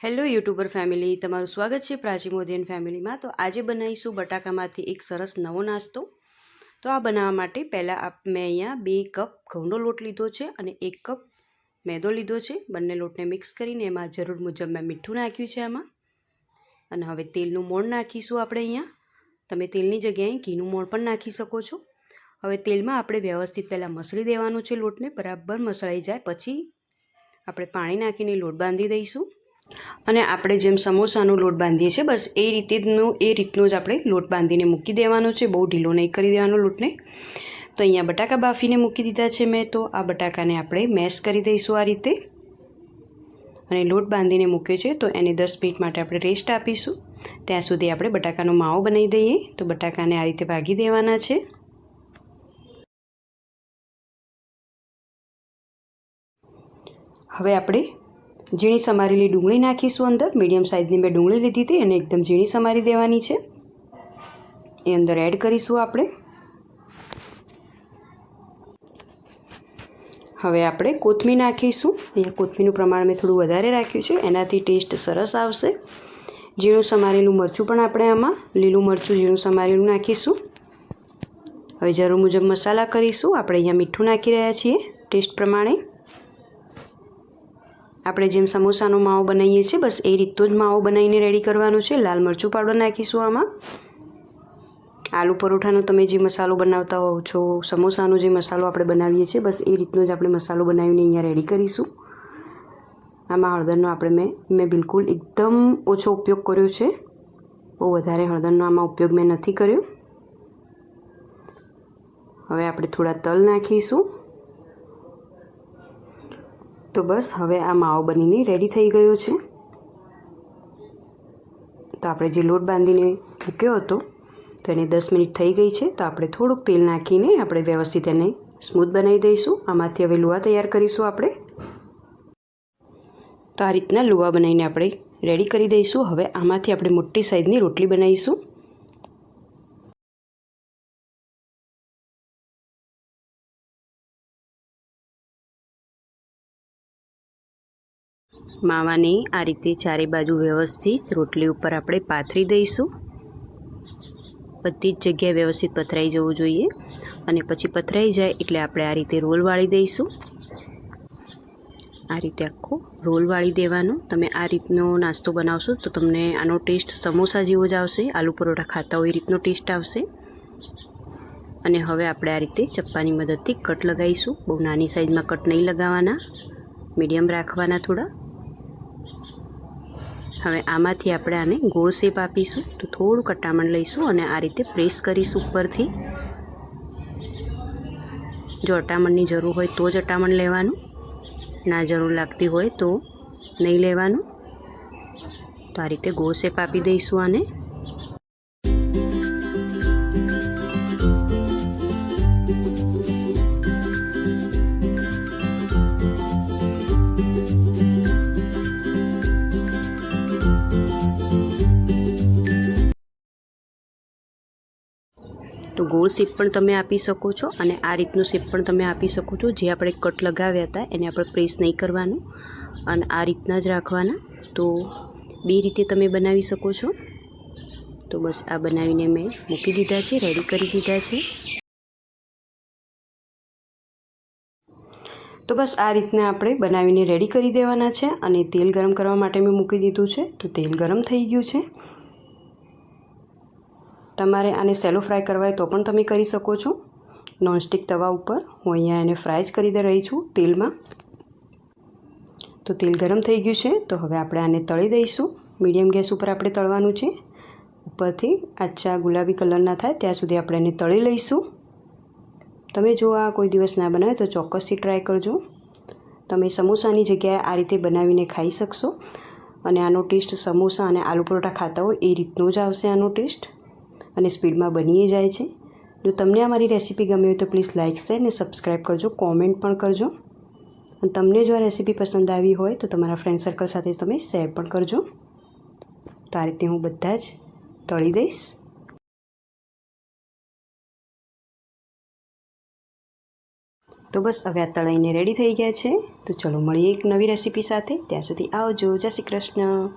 Hello YouTuber family, તમારું સ્વાગત છે પ્રાચી મોદિયન ફેમિલીમાં। તો આજે બનાવીશું બટાકામાંથી એક સરસ નવો નાસ્તો। તો આ બનાવવા માટે પહેલાં મેં અહીંયા 2 કપ ઘઉંનો લોટ લીધો છે અને 1 કપ મેદો લીધો છે। બંને લોટને મિક્સ કરીને એમાં જરૂર મુજબ મેં મીઠું નાખ્યું છે આમાં। અને હવે તેલનું મોણ નાખીશું આપણે અહીંયા। તમે તેલની જગ્યાએ ઘીનું મોણ પણ નાખી શકો છો। હવે તેલમાં આપણે વ્યવસ્થિત પહેલાં મસળી દેવાનું છે લોટને, બરાબર મસળાઈ જાય પછી આપણે પાણી નાખીને લોટ બાંધી દઈશું। અને આપણે જેમ સમોસાનો લોટ બાંધીએ છીએ બસ એ રીતનો જ આપણે લોટ બાંધીને મૂકી દેવાનો છે, બહુ ઢીલો નહીં કરી દેવાનો લોટને। તો અહીંયા બટાકા બાફીને મૂકી દીધા છે મેં। તો આ બટાકાને આપણે મેશ કરી દઈશું આ રીતે। અને લોટ બાંધીને મૂક્યો છે તો એને 10 મિનિટ માટે આપણે રેસ્ટ આપીશું। ત્યાં સુધી આપણે બટાકાનો માવો બનાવી દઈએ। તો બટાકાને આ રીતે ભાગી દેવાના છે। હવે આપણે ઝીણી સમારેલી ડુંગળી નાખીશું અંદર। મીડિયમ સાઇઝની મેં ડુંગળી લીધી હતી અને એકદમ ઝીણી સમારી દેવાની છે। એ અંદર એડ કરીશું આપણે। હવે આપણે કોથમીર નાખીશું। અહીંયા કોથમીરનું પ્રમાણ મેં થોડું વધારે રાખ્યું છે, એનાથી ટેસ્ટ સરસ આવશે। ઝીણું સમારેલું મરચું પણ આપણે આમાં લીલું મરચું ઝીણું સમારેલું નાખીશું। હવે જરૂર મુજબ મસાલા કરીશું। આપણે અહીંયા મીઠું નાખી રહ્યા છીએ ટેસ્ટ પ્રમાણે। આપણે જેમ સમોસાનો માવો બનાવીએ છીએ બસ એ રીતનો જ માવો બનાવીને રેડી કરવાનો છે। લાલ મરચું પાવડર નાખીશું આમાં। આલુ પરોઠાનો તમે જે મસાલો બનાવતા હોવ છો, સમોસાનો જે મસાલો આપણે બનાવીએ છીએ બસ એ રીતનો જ આપણે મસાલો બનાવીને અહીંયા રેડી કરીશું। આમાં હળદરનો મેં બિલકુલ એકદમ ઓછો ઉપયોગ કર્યો છે, બહુ વધારે હળદરનો આમાં ઉપયોગ મેં નથી કર્યો। હવે આપણે થોડા તલ નાખીશું। તો બસ હવે આ માવો બનીને રેડી થઈ ગયો છે। તો આપણે જે લોટ બાંધીને મૂક્યો હતો તો એને 10 મિનિટ થઈ ગઈ છે। તો આપણે થોડુંક તેલ નાખીને આપણે વ્યવસ્થિત એને સ્મૂથ બનાવી દઈશું। આમાંથી હવે લુવા તૈયાર કરીશું આપણે। તો આ રીતના લુવા બનાવીને આપણે રેડી કરી દઈશું। હવે આમાંથી આપણે મોટી સાઈઝની રોટલી બનાવીશું। માવાને આ રીતે ચારે બાજુ વ્યવસ્થિત રોટલી ઉપર આપણે પાથરી દઈશું। બધી જ જગ્યાએ વ્યવસ્થિત પથરાઈ જવું જોઈએ। અને પછી પથરાઈ જાય એટલે આપણે આ રીતે રોલ વાળી દઈશું। આ રીતે આખો રોલ વાળી દેવાનો। તમે આ રીતનો નાસ્તો બનાવશો તો તમને આનો ટેસ્ટ સમોસા જેવો જ આવશે। આલુ પરોઠા ખાતા હોય એ રીતનો ટેસ્ટ આવશે। અને હવે આપણે આ રીતે ચપ્પાની મદદથી કટ લગાવીશું। બહુ નાની સાઈઝમાં કટ નહીં લગાવવાના, મીડિયમ રાખવાના થોડા। હવે આમાંથી આપણે આને ગોળ શેપ આપીશું। તો થોડું કટામણ લઈશું અને આ રીતે પ્રેસ કરીશું ઉપરથી। જો અટામણની જરૂર હોય તો જ અટામણ લેવાનું, ના જરૂર લાગતી હોય તો નહીં લેવાનું। તો આ રીતે ગોળ શેપ આપી દઈશું આને। તો ગોળ શેપ પણ તમે આપી શકો છો અને આ રીતનો શેપ પણ તમે આપી શકો છો। જે આપણે કટ લગાવ્યા હતા એને આપણે પ્રેસ નહીં કરવાનું અને આ રીતના જ રાખવાના। તો 2 રીતે તમે બનાવી શકો છો। તો બસ આ બનાવીને મેં મૂકી દીધા છે, રેડી કરી દીધા છે। તો બસ આ રીતના આપણે બનાવીને રેડી કરી દેવાના છે। અને તેલ ગરમ કરવા માટે મેં મૂકી દીધું છે। તો તેલ ગરમ થઈ ગયું છે। તમારે આને સેલો ફ્રાય કરવા હોય તો પણ તમે કરી શકો છો નોનસ્ટિક તવા ઉપર। હું અહીંયા એને ફ્રાય જ કરી રહી છું તેલમાં। તો તેલ ગરમ થઈ ગયું છે। તો હવે આપણે આને તળી દઈશું। મીડિયમ ગેસ ઉપર આપણે તળવાનું છે। ઉપરથી આછા ગુલાબી કલરના થાય ત્યાં સુધી આપણે એને તળી લઈશું। તમે જો આ કોઈ દિવસ ના બનાવે તો ચોક્કસથી ટ્રાય કરજો। તમે સમોસાની જગ્યાએ આ રીતે બનાવીને ખાઈ શકશો અને આનો ટેસ્ટ સમોસા અને આલુ પરોઠા ખાતા હોય એ રીતનો જ આવશે આનો ટેસ્ટ। અને સ્પીડમાં બની જાય છે। જો તમને અમારી રેસીપી ગમી હોય તો પ્લીઝ લાઇક, શેર અને સબસ્ક્રાઈબ કરજો, કોમેન્ટ પણ કરજો। અને તમને જો આ રેસીપી પસંદ આવી હોય તો તમારા ફ્રેન્ડ સર્કલ સાથે તમે શેર પણ કરજો। તો આ રીતે હું બધા જ તળી દઈશ। તો બસ હવે આ તળાઈને રેડી થઈ ગયા છે. તો ચલો મળીએ એક નવી રેસીપી સાથે. ત્યાં સુધી આવજો. જય શ્રી કૃષ્ણ.